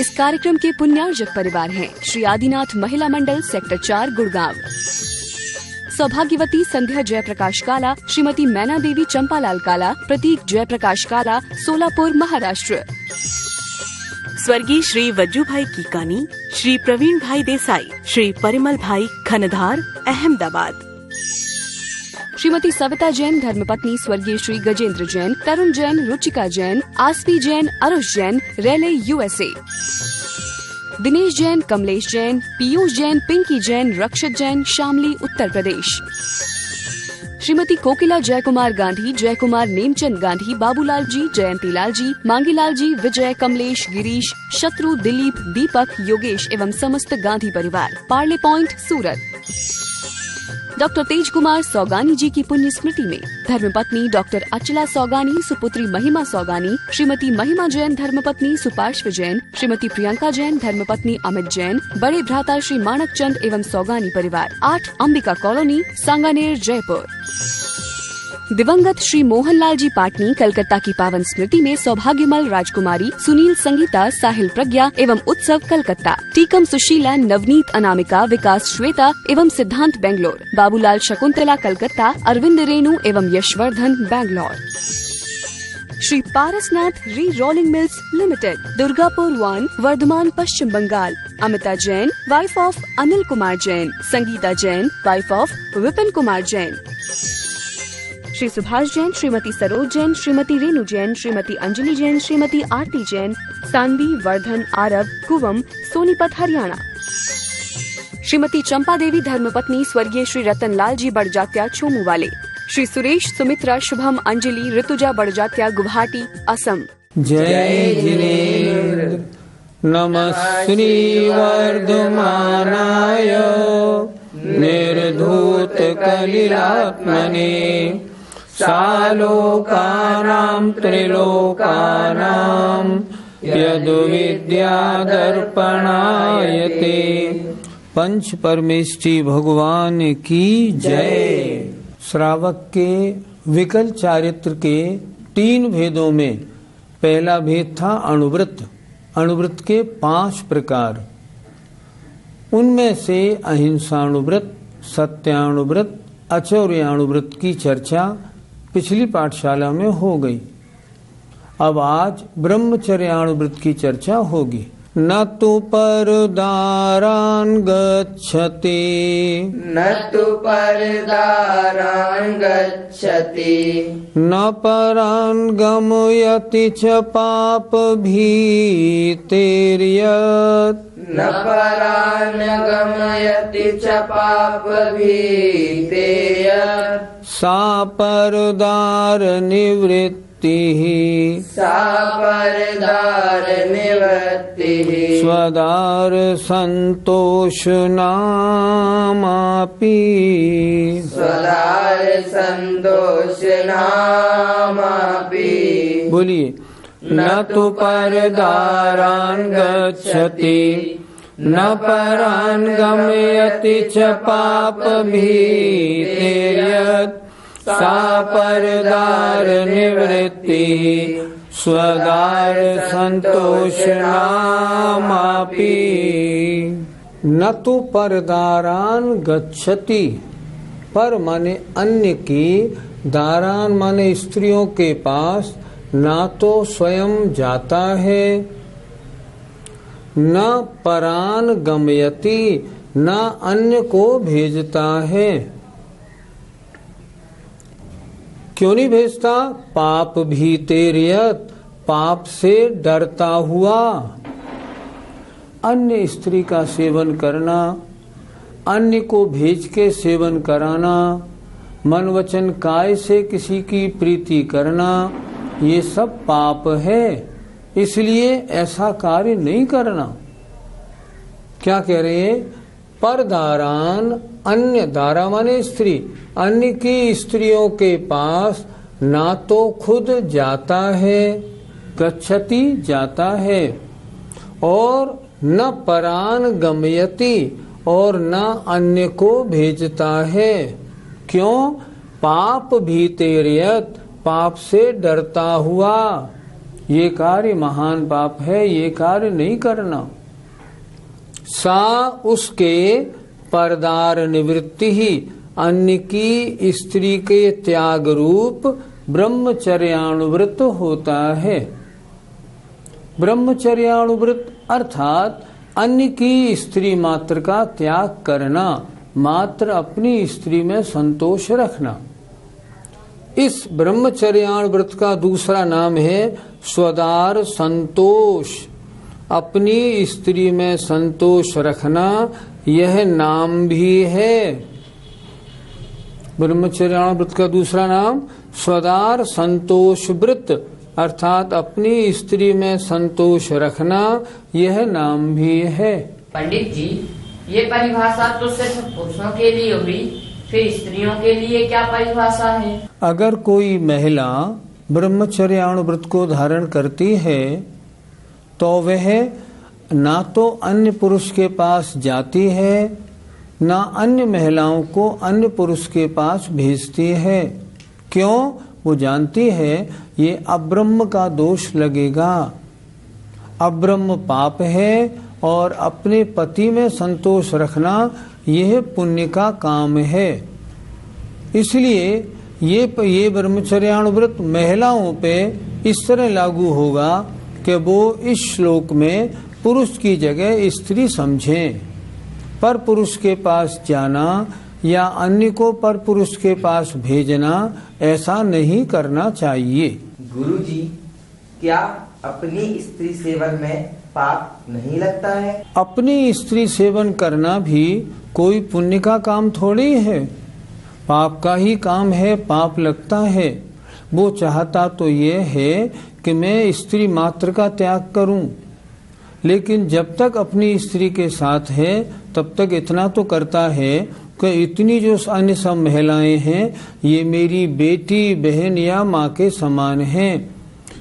इस कार्यक्रम के पुण्यार्जक परिवार हैं श्री आदिनाथ महिला मंडल सेक्टर 4 गुड़गांव, सौभाग्यवती संध्या जयप्रकाश काला, श्रीमती मैना देवी चंपालाल काला, प्रतीक जयप्रकाश काला, सोलापुर महाराष्ट्र। स्वर्गीय श्री वज्जू भाई कीकानी, श्री प्रवीण भाई देसाई, श्री परिमल भाई खनधार, अहमदाबाद। श्रीमती सविता जैन धर्मपत्नी स्वर्गीय श्री गजेंद्र जैन, तरुण जैन, रुचिका जैन, आसपी जैन, अरुष जैन, रेले यूएसए। दिनेश जैन, कमलेश जैन, पीयूष जैन, पिंकी जैन, रक्षत जैन, शामली उत्तर प्रदेश। श्रीमती कोकिला जयकुमार गांधी, जयकुमार नेमचंद गांधी, बाबूलाल जी, जयंती लाल जी, मांगीलाल जी, विजय, कमलेश, गिरीश, शत्रु, दिलीप, दीपक, योगेश एवं समस्त गांधी परिवार, पार्ले पॉइंट, सूरत। डॉक्टर तेज कुमार सौगानी जी की पुण्य स्मृति में धर्मपत्नी डॉक्टर अचला सौगानी, सुपुत्री महिमा सौगानी, श्रीमती महिमा जैन धर्मपत्नी सुपार्श्व जैन, श्रीमती प्रियंका जैन धर्मपत्नी अमित जैन, बड़े भ्राता श्री माणक चंद एवं सौगानी परिवार, 8 अंबिका कॉलोनी, सांगानेर, जयपुर। दिवंगत श्री मोहनलाल जी पाटनी कलकत्ता की पावन स्मृति में सौभाग्यमल राजकुमारी, सुनील संगीता, साहिल प्रज्ञा एवं उत्सव कलकत्ता, टीकम सुशीला, नवनीत अनामिका, विकास श्वेता एवं सिद्धांत बेंगलोर, बाबूलाल शकुंतला कलकत्ता, अरविंद रेणु एवं Yashvardhan Bangalore. Shri Parasnath re rolling mills limited, Durgapur 1, Bardhaman, Paschim Bangal, Amita Jain, wife of Anil Kumar Jain, Sangeeta Jain, wife of Vipin Kumar Jain. Shri Subhash Jain, Shrimati Saroj Jain, Shrimati Renu Jain, Shrimati Anjali Jain, Shrimati Aarti Jain, सांदी, वर्धन, आरब, कुवम, सोनीपत, हरियाणा। श्रीमती चंपा देवी धर्मपत्नी स्वर्गीय श्री रतनलाल जी बड़जात्या, छोमू वाले। श्री सुरेश, सुमित्रा, शुभम, अंजलि, ऋतुजा बड़जात्या, गुवाहाटी, असम। जय जिनेन्द्र नमः श्री वर्धमानाय निर्धूत कलिलात्मने सालोकानां त्रिलोकानां यद्विद्यादर्पणायते। पंच परमेष्टि भगवान की जय। श्रावक के विकल चारित्र के 3 भेदों में पहला भेद था अणुव्रत। अणुव्रत के 5 प्रकार, उनमें से अहिंसाणुव्रत, सत्याणुव्रत, अचौर्याणुव्रत की चर्चा पिछली पाठशाला में हो गई। अब आज ब्रह्मचर्याणुव्रत की चर्चा होगी। न तु परदारान् गच्छति, न तु परदारान् गच्छति, न परान् गमयति च पापभीतिर्यत्, न परान् गमयति च पापभीतिर्यत्, सा परदार निवृत्तिः, सा परदार निवृत्तिः, स्वदार संतोषनामापि, स्वदार संतोषनामापि। बोलिए। न तु परदारान् गच्छति, न परान् गमयति च पापभीतिर्यत्, सा परदार निवृत्तिः, स्वदार संतोषनामापि। न तु परदारान् गच्छति, पर माने अन्य की, दारान माने स्त्रियों के पास ना तो स्वयं जाता है, न परान गमयति, न अन्य को भेजता है। क्यों नहीं भेजता? पाप भीतिर्यत्, पाप से डरता हुआ। अन्य स्त्री का सेवन करना, अन्य को भेज के सेवन कराना, मन वचन काय से किसी की प्रीति करना, ये सब पाप है। इसलिए ऐसा कार्य नहीं करना। क्या कह रहे हैं? परदारान, अन्य, दारा माने स्त्री, अन्य की स्त्रियों के पास ना तो खुद जाता है, गच्छति जाता है, और न परान गमयति, और न अन्य को भेजता है। क्यों? पाप भीतिर्यत्, पाप से डरता हुआ। ये कार्य महान पाप है, ये कार्य नहीं करना। सा उसके परदार निवृत्ति ही अन्य की स्त्री के त्याग रूप ब्रह्मचर्यानुव्रत होता है। ब्रह्मचर्यानुव्रत अर्थात अन्य की स्त्री मात्र का त्याग करना, मात्र अपनी स्त्री में संतोष रखना। इस ब्रह्मचर्यानुव्रत का दूसरा नाम है स्वदार संतोष। अपनी स्त्री में संतोष रखना यह नाम भी है। ब्रह्मचर्यानुव्रत का दूसरा नाम स्वदार संतोष व्रत अर्थात अपनी स्त्री में संतोष रखना यह नाम भी है। पंडित जी, ये परिभाषा तो सिर्फ पुरुषों के लिए हुई, फिर स्त्रियों के लिए क्या परिभाषा है? अगर कोई महिला ब्रह्मचर्यानुव्रत को धारण करती है तो वह ना तो अन्य पुरुष के पास जाती है, ना अन्य महिलाओं को अन्य पुरुष के पास भेजती है। क्यों? वो जानती है ये अब्रह्म का दोष लगेगा। अब्रह्म पाप है और अपने पति में संतोष रखना यह पुण्य का काम है। इसलिए ये ब्रह्मचर्यानुव्रत महिलाओं पे इस तरह लागू होगा कि वो इस श्लोक में पुरुष की जगह स्त्री समझें। पर पुरुष के पास जाना या अन्य को पर पुरुष के पास भेजना ऐसा नहीं करना चाहिए। गुरुजी, क्या अपनी स्त्री सेवन में पाप नहीं लगता है? अपनी स्त्री सेवन करना भी कोई पुण्य का काम थोड़ी है, पाप का ही काम है, पाप लगता है। वो चाहता तो ये है कि मैं स्त्री मात्र का त्याग करूं, लेकिन जब तक अपनी स्त्री के साथ है तब तक इतना तो करता है कि इतनी जो अन्य सब महिलाएं हैं ये मेरी बेटी, बहन या माँ के समान हैं।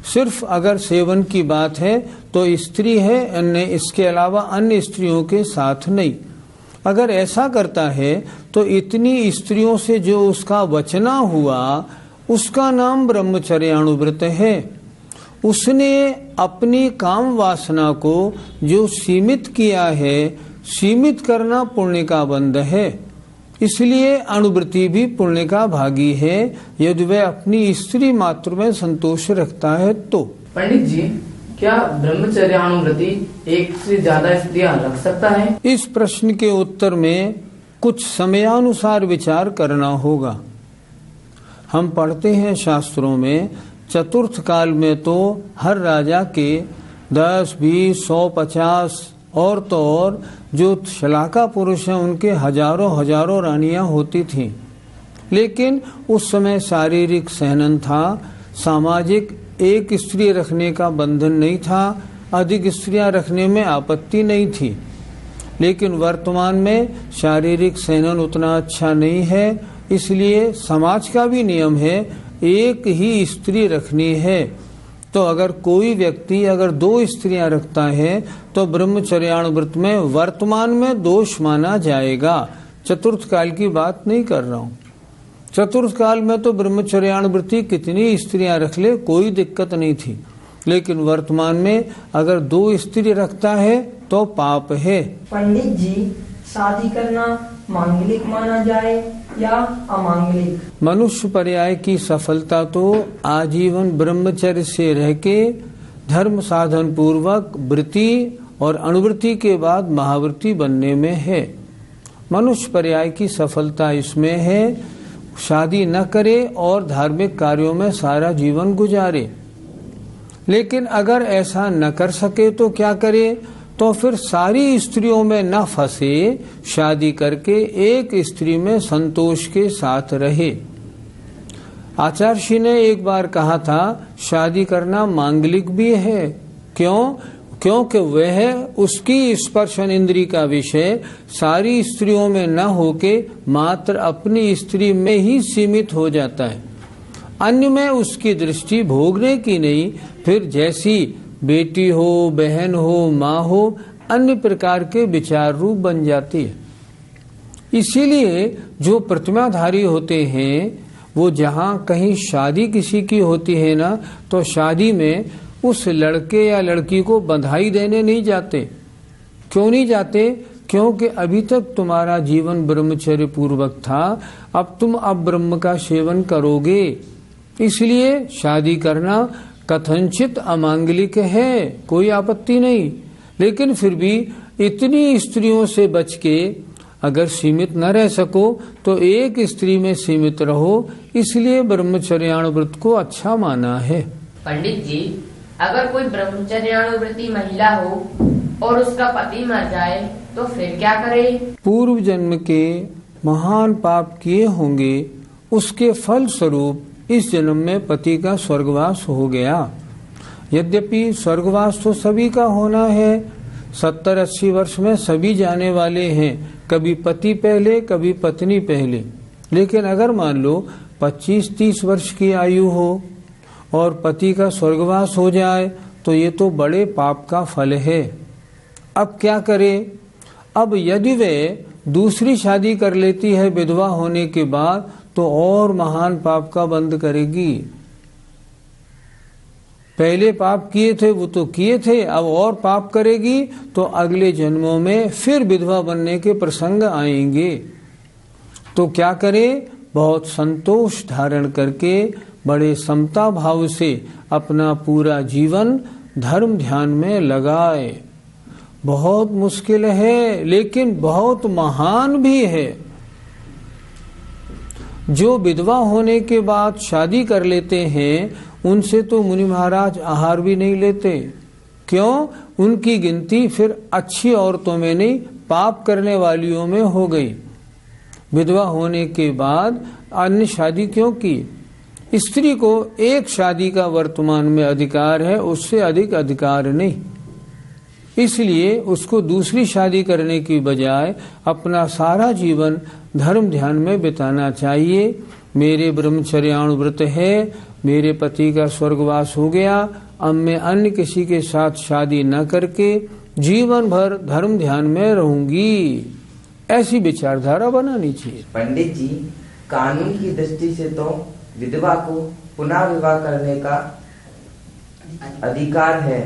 सिर्फ अगर सेवन की बात है तो स्त्री है, अन्य इसके अलावा अन्य स्त्रियों के साथ नहीं। अगर ऐसा करता है तो इतनी स्त्रियों से जो उसका बचना हुआ उसका नाम ब्रह्मचर्यानुव्रत है। उसने अपनी काम वासना को जो सीमित किया है, सीमित करना पुण्य का बंध है। इसलिए अनुवृत्ति भी पुण्य का भागी है यदि वह अपनी स्त्री मात्र में संतोष रखता है तो। पंडित जी, क्या ब्रह्मचर्यानुव्रती एक से ज्यादा स्त्रियां रख सकता है? इस प्रश्न के उत्तर में कुछ समयानुसार विचार करना होगा। हम पढ़ते हैं शास्त्रों में चतुर्थ काल में तो हर राजा के 10, 20, 100, 50 और तो और जो शलाका पुरुष हैं उनके हजारों रानियां होती थीं। लेकिन उस समय शारीरिक सहनन था, सामाजिक एक स्त्री रखने का बंधन नहीं था, अधिक स्त्रियां रखने में आपत्ति नहीं थी। लेकिन वर्तमान में शारीरिक सहनन उतना अच्छा नहीं है, इसलिए समाज का भी नियम है एक ही स्त्री रखनी है। तो अगर कोई व्यक्ति अगर 2 स्त्रियां रखता है तो ब्रह्मचर्यानुव्रत में वर्तमान में दोष माना जाएगा। चतुर्थ काल की बात नहीं कर रहा हूँ। चतुर्थ काल में तो ब्रह्मचर्यानुव्रती कितनी स्त्रियां रख ले कोई दिक्कत नहीं थी, लेकिन वर्तमान में अगर 2 स्त्री रखता है तो पाप है। पंडित जी, शादी करना मांगलिक माना जाए या अमांगलिक? मनुष्य पर्याय की सफलता तो आजीवन ब्रह्मचर्य से रह के धर्म साधन पूर्वक वृत्ति और अनुवृत्ति के बाद महावृत्ति बनने में है। मनुष्य पर्याय की सफलता इसमें है शादी न करे और धार्मिक कार्यों में सारा जीवन गुजारे। लेकिन अगर ऐसा न कर सके तो क्या करे? तो फिर सारी स्त्रियों में न फंसे, शादी करके एक स्त्री में संतोष के साथ रहे। आचार्य ने एक बार कहा था शादी करना मांगलिक भी है। क्यों? क्योंकि वह उसकी स्पर्शन इंद्री का विषय सारी स्त्रियों में न होके मात्र अपनी स्त्री में ही सीमित हो जाता है। अन्य में उसकी दृष्टि भोगने की नहीं, फिर जैसी बेटी हो, बहन हो, माँ हो, अन्य प्रकार के विचार रूप बन जाती है। इसीलिए जो प्रतिमाधारी होते हैं वो जहाँ कहीं शादी किसी की होती है ना, तो शादी में उस लड़के या लड़की को बधाई देने नहीं जाते। क्यों नहीं जाते? क्योंकि अभी तक तुम्हारा जीवन ब्रह्मचर्य पूर्वक था, अब तुम ब्रह्म का सेवन करोगे, इसलिए शादी करना कथनचित अमांगलिक है, कोई आपत्ति नहीं। लेकिन फिर भी इतनी स्त्रियों से बच के अगर सीमित न रह सको तो एक स्त्री में सीमित रहो, इसलिए ब्रह्मचर्यानुव्रत को अच्छा माना है। पंडित जी, अगर कोई ब्रह्मचर्यानुव्रती महिला हो और उसका पति मर जाए तो फिर क्या करे? पूर्व जन्म के महान पाप किए होंगे, उसके फल स्वरूप इस जन्म में पति का स्वर्गवास हो गया। यद्यपि स्वर्गवास तो सभी का होना है, 70-80 वर्ष में सभी जाने वाले हैं, कभी पति पहले कभी पत्नी पहले। लेकिन अगर मान लो 25-30 वर्ष की आयु हो और पति का स्वर्गवास हो जाए तो ये तो बड़े पाप का फल है। अब क्या करे? अब यदि वे दूसरी शादी कर लेती है विधवा होने के बाद तो और महान पाप का बंद करेगी। पहले पाप किए थे वो तो किए थे, अब और पाप करेगी तो अगले जन्मों में फिर विधवा बनने के प्रसंग आएंगे। तो क्या करे? बहुत संतोष धारण करके बड़े समता भाव से अपना पूरा जीवन धर्म ध्यान में लगाए। बहुत मुश्किल है लेकिन बहुत महान भी है। जो विधवा होने के बाद शादी कर लेते हैं उनसे तो मुनि महाराज आहार भी नहीं लेते। क्यों? उनकी गिनती फिर अच्छी औरतों में नहीं, पाप करने वालियों में हो गई। विधवा होने के बाद अन्य शादी क्यों की? स्त्री को एक शादी का वर्तमान में अधिकार है, उससे अधिक अधिकार नहीं। इसलिए उसको दूसरी शादी करने की बजाय अपना सारा जीवन धर्म ध्यान में बिताना चाहिए। मेरे ब्रह्मचर्यानुव्रत है, मेरे पति का स्वर्गवास हो गया, अब मैं अन्य किसी के साथ शादी न करके जीवन भर धर्म ध्यान में रहूंगी, ऐसी विचारधारा बनानी चाहिए। पंडित जी, कानून की दृष्टि से तो विधवा को पुनः विवाह करने का अधिकार है,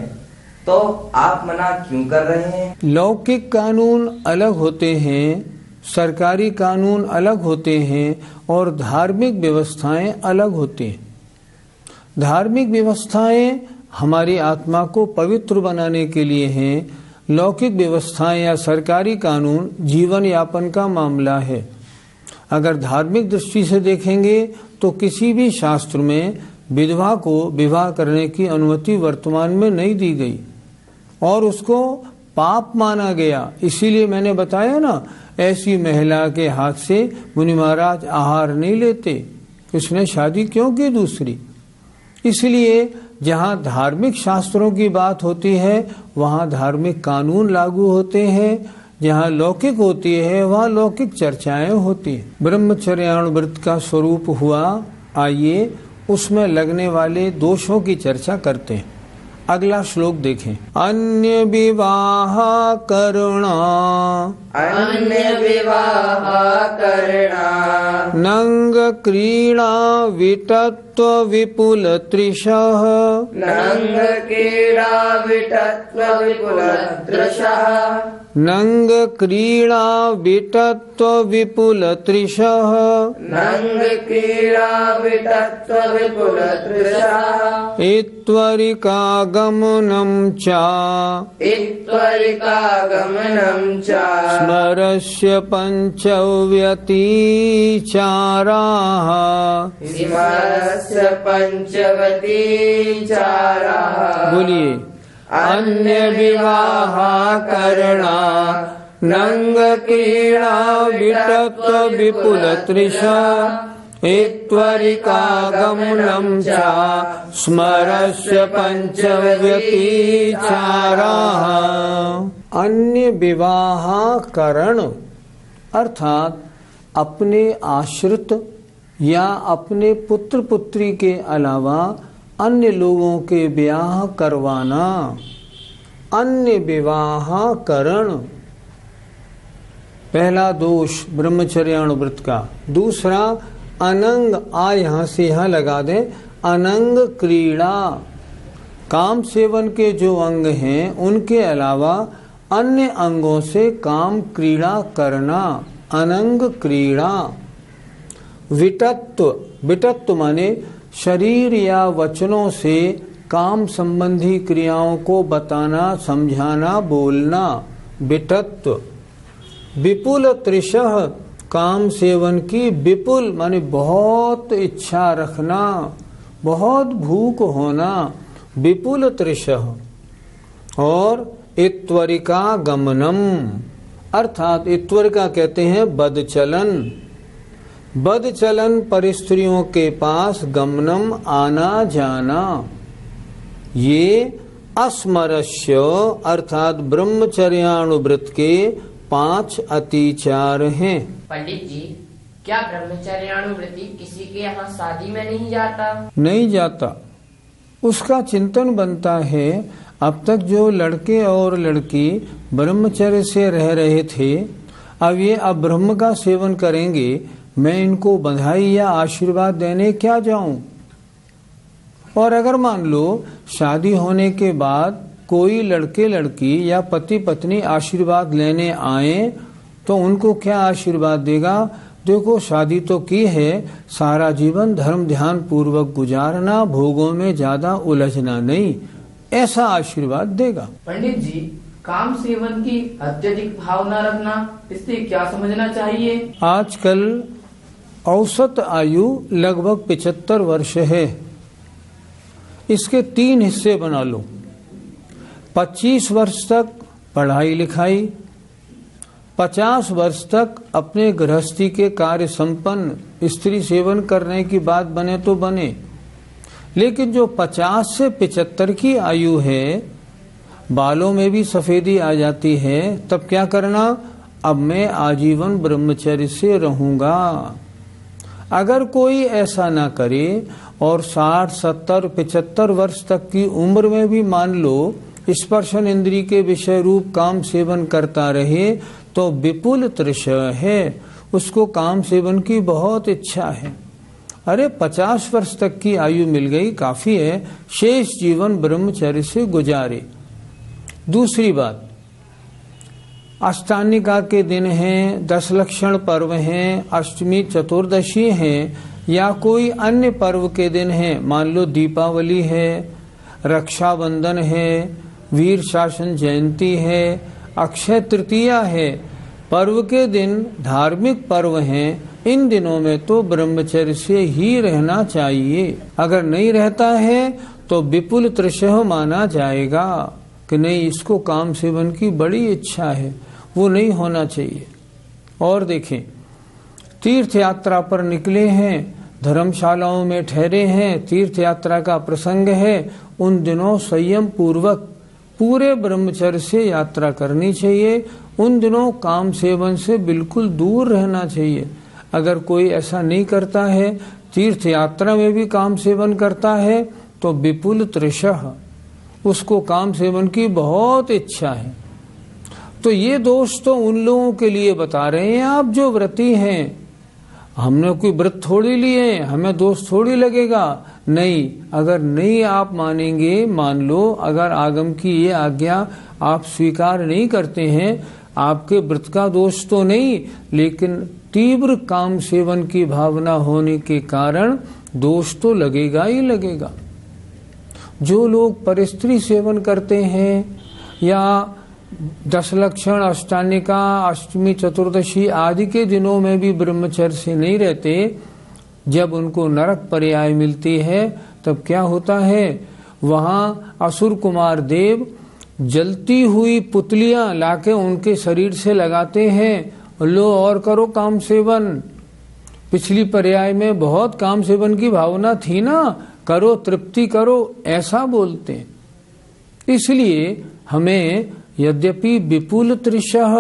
तो आप मना क्यों कर रहे हैं? लौकिक कानून अलग होते हैं, सरकारी कानून अलग होते हैं और धार्मिक व्यवस्थाएं अलग होती हैं। धार्मिक व्यवस्थाएं हमारी आत्मा को पवित्र बनाने के लिए हैं, लौकिक व्यवस्थाएं या सरकारी कानून जीवन यापन का मामला है। अगर धार्मिक दृष्टि से देखेंगे तो किसी भी शास्त्र में विधवा को विवाह करने की अनुमति वर्तमान में नहीं दी गई और उसको पाप माना गया। इसीलिए मैंने बताया ना, ऐसी महिला के हाथ से मुनि महाराज आहार नहीं लेते। इसने शादी क्यों की दूसरी? इसलिए जहाँ धार्मिक शास्त्रों की बात होती है वहाँ धार्मिक कानून लागू होते हैं, जहाँ लौकिक होती है वहाँ लौकिक चर्चाएं होती हैं। ब्रह्मचर्यानुव्रत का स्वरूप हुआ, आइए उसमें लगने वाले दोषों की चर्चा करते हैं। अगला श्लोक देखें। अन्य विवाह करुणा, अन्य विवाह करना, नंग क्रीड़ा विटत्व विपुल त्रिशः, नंग क्रीड़ा विटत्व विपुल त्रिशः, नंग क्रीड़ा विटत्व विपुल त्रिशः, नंग क्रीड़ा विटत्व विपुल त्रिशः, इत्वरिकागमनं च, इत्वरिकागमनं च, स्मरस्य पंचव्यतिचाराः, स्मरस्य पंचवतिचाराः। बोलिए। अन्य विवाह करना, नंग क्रीड़ा विटत्व विपुल त्रिशः, इत्वरिकागमनं च, स्मरस्य पंचव्यतिचाराः। अन्य विवाह करण अर्थात अपने आश्रित या अपने पुत्र पुत्री के अलावा अन्य लोगों के ब्याह करवाना, अन्य विवाह करण। पहला दोष ब्रह्मचर्यानुव्रत का। दूसरा अनंग, आ यहाँ से यहाँ लगा दें, अनंग क्रीड़ा, काम सेवन के जो अंग हैं उनके अलावा अन्य अंगों से काम क्रीड़ा करना, अनंग क्रीड़ा। विटत्व माने शरीर या वचनों से काम संबंधी क्रियाओं को बताना, समझाना, बोलना, विटत्व। विपुल तृषः काम सेवन की, विपुल माने बहुत इच्छा रखना, बहुत भूख होना, विपुल तृषः। और इत्वरिका गमनम, अर्थात इत्वरिका कहते हैं बदचलन। बदचलन परिस्त्रियों के पास, गमनम आना जाना। ये अस्मरस्य अर्थात ब्रह्मचर्यानुव्रत के 5 अतिचार हैं। पंडित जी, क्या ब्रह्मचर्यानुव्रती किसी के यहाँ शादी में नहीं जाता? नहीं जाता। उसका चिंतन बनता है अब तक जो लड़के और लड़की ब्रह्मचर्य से रह रहे थे, अब ये अब ब्रह्म का सेवन करेंगे, मैं इनको बधाई या आशीर्वाद देने क्या जाऊं? और अगर मान लो शादी होने के बाद कोई लड़के लड़की या पति पत्नी आशीर्वाद लेने आए तो उनको क्या आशीर्वाद देगा? देखो शादी तो की है, सारा जीवन धर्म ध्यान पूर्वक गुजारना, भोगों में ज्यादा उलझना नहीं, ऐसा आशीर्वाद देगा। पंडित जी, काम सेवन की अत्यधिक भावना रखना, इससे क्या समझना चाहिए? आजकल औसत आयु लगभग 75 वर्ष है। इसके 3 हिस्से बना लो। 25 वर्ष तक पढ़ाई लिखाई, 50 वर्ष तक अपने गृहस्थी के कार्य संपन्न, स्त्री सेवन करने की बात बने तो बने। लेकिन जो 50 से 75 की आयु है, बालों में भी सफेदी आ जाती है, तब क्या करना? अब मैं आजीवन ब्रह्मचर्य से रहूंगा। अगर कोई ऐसा ना करे और 60, 70, 75 वर्ष तक की उम्र में भी मान लो स्पर्शन इंद्री के विषय रूप काम सेवन करता रहे, तो विपुल तृषः है, उसको काम सेवन की बहुत इच्छा है। अरे 50 वर्ष तक की आयु मिल गई, काफी है, शेष जीवन ब्रह्मचर्य से गुजारे। दूसरी बात, अष्टानिका के दिन हैं, 10 लक्षण पर्व हैं, अष्टमी चतुर्दशी हैं, या कोई अन्य पर्व के दिन हैं, मान लो दीपावली है, रक्षाबंधन है, वीर शासन जयंती है, अक्षय तृतीया है, पर्व के दिन धार्मिक पर्व हैं, इन दिनों में तो ब्रह्मचर्य से ही रहना चाहिए। अगर नहीं रहता है तो विपुल तृषः माना जाएगा कि नहीं, इसको काम सेवन की बड़ी इच्छा है, वो नहीं होना चाहिए। और देखें, तीर्थ यात्रा पर निकले हैं, धर्मशालाओं में ठहरे हैं, तीर्थ यात्रा का प्रसंग है, उन दिनों संयम पूर्वक पूरे ब्रह्मचर्य से यात्रा करनी चाहिए। उन दिनों काम सेवन से बिल्कुल दूर रहना चाहिए। अगर कोई ऐसा नहीं करता है, तीर्थ यात्रा में भी काम सेवन करता है, तो विपुल तृषः, उसको काम सेवन की बहुत इच्छा है। तो ये दोष तो उन लोगों के लिए बता रहे हैं, आप जो व्रती हैं, हमने कोई व्रत थोड़ी लिए, हमें दोष थोड़ी लगेगा। नहीं, अगर नहीं आप मानेंगे, मान लो अगर आगम की ये आज्ञा आप स्वीकार नहीं करते हैं, आपके व्रत का दोष तो नहीं, लेकिन तीव्र काम सेवन की भावना होने के कारण दोष तो लगेगा ही लगेगा। जो लोग परस्त्री सेवन करते हैं या 10 लक्षण, अष्टानिका, अष्टमी चतुर्दशी आदि के दिनों में भी ब्रह्मचर्य से नहीं रहते, जब उनको नरक पर्याय मिलती है तब क्या होता है? वहाँ असुर कुमार देव जलती हुई पुतलियां लाके उनके शरीर से लगाते हैं, लो और करो काम सेवन। पिछली पर्याय में बहुत काम सेवन की भावना थी ना, करो तृप्ति करो, ऐसा बोलते हैं। इसलिए हमें यद्यपि विपुल तृषः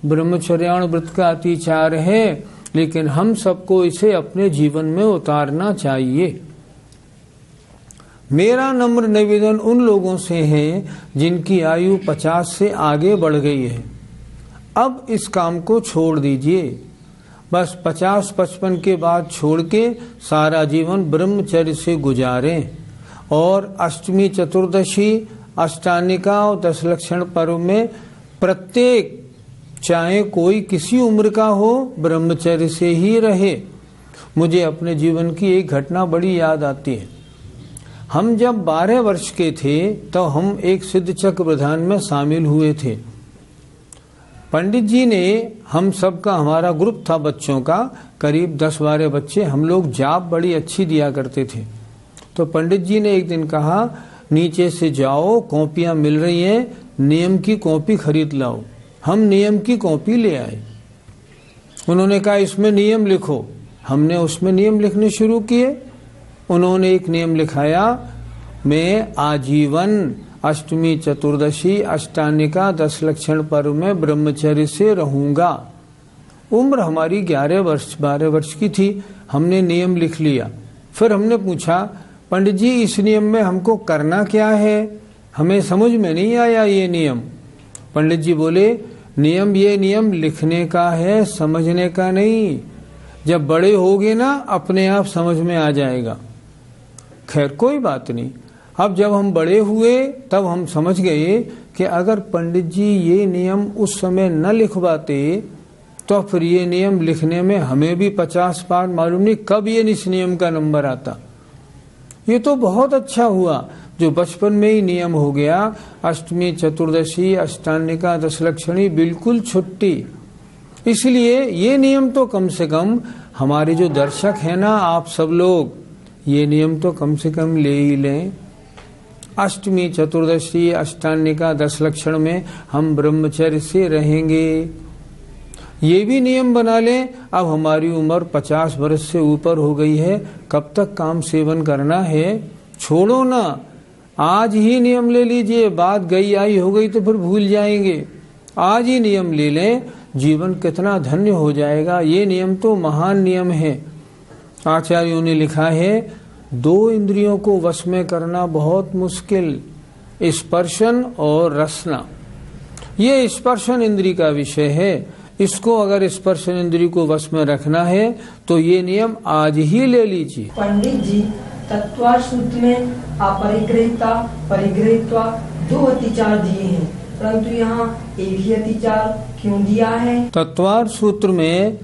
ब्रह्मचर्यानुव्रत का अतिचार है, लेकिन हम सबको इसे अपने जीवन में उतारना चाहिए। मेरा नम्र निवेदन उन लोगों से है जिनकी आयु 50 से आगे बढ़ गई है, अब इस काम को छोड़ दीजिए। बस 50-55 के बाद छोड़ के सारा जीवन ब्रह्मचर्य से गुजारें और अष्टमी चतुर्दशी अष्टानिका और 10 लक्षण पर्व में प्रत्येक, चाहे कोई किसी उम्र का हो, ब्रह्मचर्य से ही रहे। मुझे अपने जीवन की एक घटना बड़ी याद आती है। हम जब 12 वर्ष के थे तो हम एक सिद्ध चक्र प्रधान में शामिल हुए थे। पंडित जी ने हम सबका, हमारा ग्रुप था बच्चों का, करीब 10-12 बच्चे, हम लोग जाप बड़ी अच्छी दिया करते थे। तो पंडित जी ने एक दिन कहा, नीचे से जाओ, कॉपियां मिल रही हैं, नियम की कॉपी खरीद लाओ। हम नियम की कॉपी ले आए। उन्होंने कहा इसमें नियम लिखो। हमने उसमें नियम लिखने शुरू किए। उन्होंने एक नियम लिखाया, मैं आजीवन अष्टमी चतुर्दशी अष्टानिका 10 लक्षण पर्व में ब्रह्मचर्य से रहूंगा। उम्र हमारी 12 वर्ष की थी। हमने नियम लिख लिया। फिर हमने पूछा, पंडित जी इस नियम में हमको करना क्या है? हमें समझ में नहीं आया ये नियम। पंडित जी बोले, ये नियम लिखने का है, समझने का नहीं। जब बड़े होगे ना, अपने आप समझ में आ जाएगा। खैर कोई बात नहीं। अब जब हम बड़े हुए तब हम समझ गए कि अगर पंडित जी ये नियम उस समय न लिखवाते तो फिर ये नियम लिखने में हमें भी 50 बार मालूम नहीं कब ये इस नियम का नंबर आता। ये तो बहुत अच्छा हुआ जो बचपन में ही नियम हो गया। अष्टमी चतुर्दशी अष्टानिका 10 लक्षणी बिल्कुल छुट्टी। इसलिए ये नियम तो कम से कम हमारे जो दर्शक हैं ना, आप सब लोग, ये नियम तो कम से कम ले ही लें। अष्टमी चतुर्दशी अष्टानिका 10 लक्षण में हम ब्रह्मचर्य से रहेंगे, ये भी नियम बना लें। अब हमारी उम्र 50 वर्ष से ऊपर हो गई है, कब तक काम सेवन करना है? छोड़ो ना, आज ही नियम ले लीजिए। बात गई आई हो गई तो फिर भूल जाएंगे। आज ही नियम ले लें, जीवन कितना धन्य हो जाएगा। ये नियम तो महान नियम है। आचार्यों ने लिखा है, 2 इंद्रियों को वश में करना बहुत मुश्किल, स्पर्शन और रसना। ये स्पर्शन इंद्री का विषय है। इसको अगर स्पर्शन इंद्री को वश में रखना है तो ये नियम आज ही ले लीजिए। पंडित जी, तत्वार सूत्र में अपरिग्रहिता परिग्रहित्वा 2 अतिचार दिए हैं, परंतु यहाँ एक ही अतिचार क्यों दिया है? तत्वार सूत्र में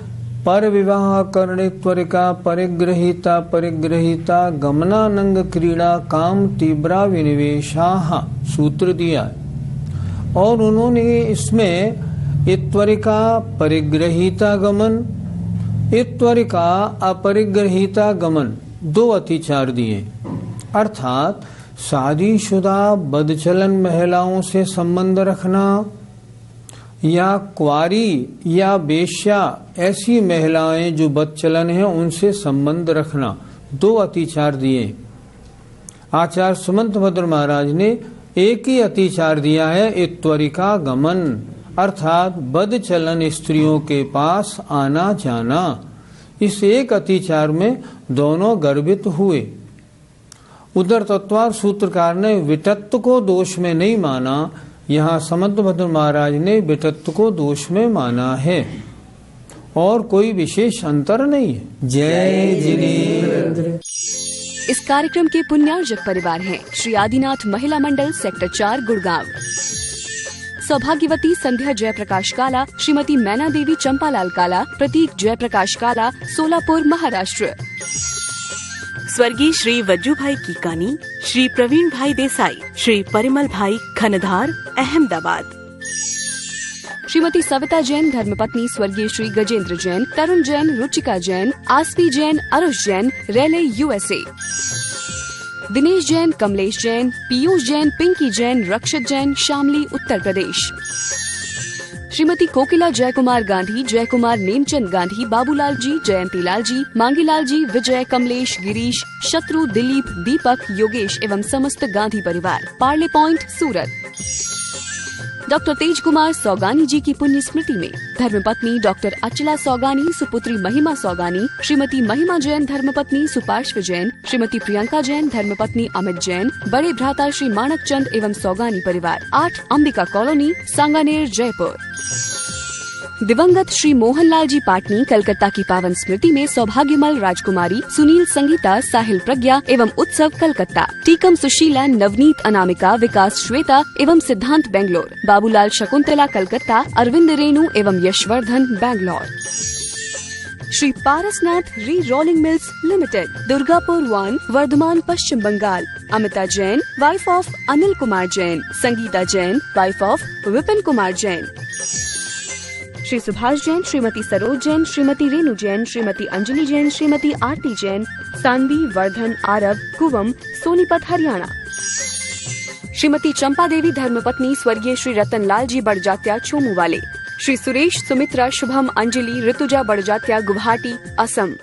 पर विवाह करणे त्वरिका परिग्रहिता परिग्रहिता गमनानंग क्रीड़ा काम तीव्रा विनिवेशाः सूत्र दिया है। और उन्होंने इसमें इत्वरिका परिग्रहिता गमन, इत्वरिका अपरिग्रहिता गमन 2 अतिचार दिए। अर्थात शादीशुदा बदचलन महिलाओं से संबंध रखना या क्वारी या बेश्या ऐसी महिलाएं जो बदचलन हैं उनसे संबंध रखना, 2 अतिचार दिए। आचार्य सुमंत भद्र महाराज ने एक ही अतिचार दिया है, इत्वरिका गमन, अर्थात बदचलन स्त्रियों के पास आना जाना। इस एक अतिचार में दोनों गर्भित हुए। उधर तत्वार सूत्रकार ने विटत्व को दोष में नहीं माना, यहाँ समंत भद्र महाराज ने विटत्व को दोष में माना है और कोई विशेष अंतर नहीं है। जय जिनेंद्र। इस कार्यक्रम के पुण्यार्जक परिवार हैं श्री आदिनाथ महिला मंडल सेक्टर 4 गुड़गांव, सौभाग्यवती संध्या जयप्रकाश काला, श्रीमती मैना देवी चंपालाल काला, प्रतीक जयप्रकाश काला, सोलापुर महाराष्ट्र। स्वर्गीय श्री वज्जू भाई कीकानी, श्री प्रवीण भाई देसाई, श्री परिमल भाई खनधार, अहमदाबाद। श्रीमती सविता जैन धर्मपत्नी स्वर्गीय श्री गजेंद्र जैन, तरुण जैन, रुचिका जैन, आसपी जैन, अरुष जैन, रेले USA। दिनेश जैन, कमलेश जैन, पीयूष जैन, पिंकी जैन, रक्षित जैन, शामली उत्तर प्रदेश। श्रीमती कोकिला जयकुमार गांधी, जयकुमार नेमचंद गांधी, बाबूलाल जी, जयंती लाल जी, मांगीलाल जी, विजय, कमलेश, गिरीश, शत्रु, दिलीप, दीपक, योगेश एवं समस्त गांधी परिवार, पार्ले पॉइंट, सूरत। डॉक्टर तेज कुमार सौगानी जी की पुण्य स्मृति में धर्मपत्नी डॉक्टर अचला सौगानी, सुपुत्री महिमा सौगानी, श्रीमती महिमा जैन धर्मपत्नी सुपार्श्व जैन, श्रीमती प्रियंका जैन धर्मपत्नी अमित जैन, बड़े भ्राता श्री माणक चंद एवं सौगानी परिवार, 8 अंबिका कॉलोनी, सांगानेर, जयपुर। दिवंगत श्री मोहनलाल जी पाटनी कलकत्ता की पावन स्मृति में सौभाग्यमल राजकुमारी, सुनील संगीता, साहिल प्रज्ञा एवं उत्सव कलकत्ता, टीकम सुशीला, नवनीत अनामिका, विकास श्वेता एवं सिद्धांत बेंगलोर, बाबूलाल शकुंतला कलकत्ता, अरविंद रेणु एवं Yashvardhan Bangalore. Shri Parasnath re rolling mills limited, Durgapur 1, Bardhaman, Paschim Bangal. Amita Jain, wife of Anil Kumar Jain. Sangeeta Jain, wife of Vipin Kumar Jain. Shri Subhash Jain, Shrimati Saroj Jain, Shrimati Renu Jain, Shrimati Anjali Jain, Shrimati Aarti Jain, Saanvi, Vardhan, Aarab, कुवम, सोनीपत, हरियाणा। श्रीमती चंपा देवी धर्मपत्नी स्वर्गीय श्री रतनलाल जी बड़जात्या, चोमू वाले। श्री सुरेश, सुमित्रा, शुभम, अंजलि, ऋतुजा बड़जात्या, गुवाहाटी, असम।